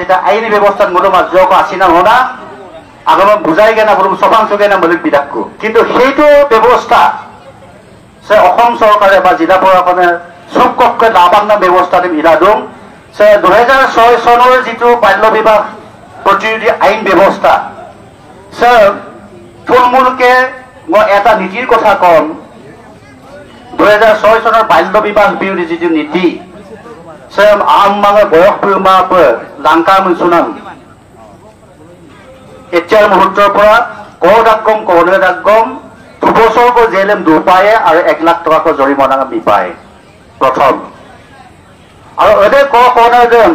যেটা আইনি ব্যবস্থা মূল যোগ আসি না হোনা আগামী বুঝাই গেনা বলুন সফান চগে না বলে বিদাক্য কিন্তু সেইটো ব্যবস্থা সে অসম সরকারে বা জিলা প্রশাসনে চবককে লাভান্ন ব্যবস্থা ইলা দং সে 2006 চনৰ যিটো বাল্য বিবাহ প্ৰতিৰোধী আইন ব্যৱস্থা সে থুলমূলকে মই এটা নীতিৰ কথা কম 2006 চনৰ বাল্য বিবাহ বিৰোধী যিটো নীতি সে আমমাঙে বয়স পূৰ্মা লাংকা মনসুনাম এতিয়াৰ মুহূৰ্তৰ পৰা কদাকম কনেদাকম 2 বছৰকো জেলেম দুপায়ে আৰু 1 লাখ টকাকো জৰিমনা বিপায় প্ৰথম আৰু এতে কনেদম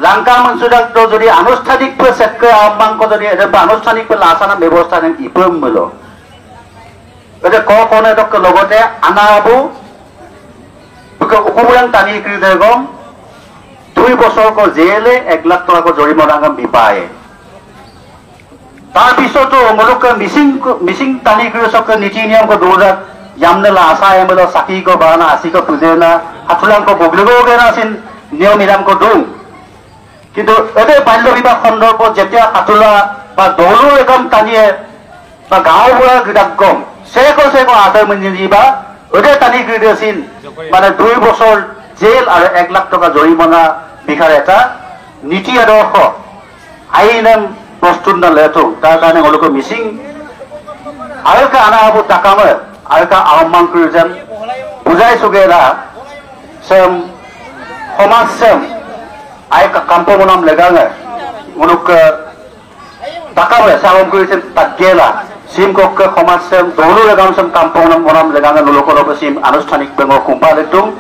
লাংকা মনসুদাক যদি আনুষ্ঠানিকভাৱে চেক্ৰে আমমাংক যদি এটা আনুষ্ঠানিকভাৱে আসানা ব্যৱস্থা নেন ইপম মূল এতে কনেদক লগতে আনাবু উপমূলাং টানি কৃতে গম 2 বছৰকো জেলে 1 লাখ টকাকো জৰিমনা বিপায় তার পিছতো মুলুক মিসিং টানি কৃষক নীতি নিয়ম को दोजाक यामनेला आशा एमएलए साकी को बाना आसी को पुजेना हाथुलां को बगलिगो गेना सिन नियम निराम को दं किंतु एते बाल्य विवाह संदर्भ जेतिया हाथुला बा दौलु एकम टानिए बा गाँव बुरा गिदागम सेको आदर मनिबा एते टानि कৃদেसिन माने 2 বছৰ জেল और 1 लाख टका जरिमाना बिखार एटा नीति आदर्श आईन प्रस्तुत न लेतो तार कारण हलको मिसिं आरका आना हबो ताकामे आरका आमान क्रुजन बुझाय सुगेरा सेम समाज सेम आय काम्पो मनाम लेगांगे मुलुक ताकामे सावम क्रुजन तागेला सिम कोक समाज सेम दोलो लेगाम सेम काम्पो मनाम लेगांगे नुलको सिम आनुष्ठानिक बेंगो कुम्पा लेतुम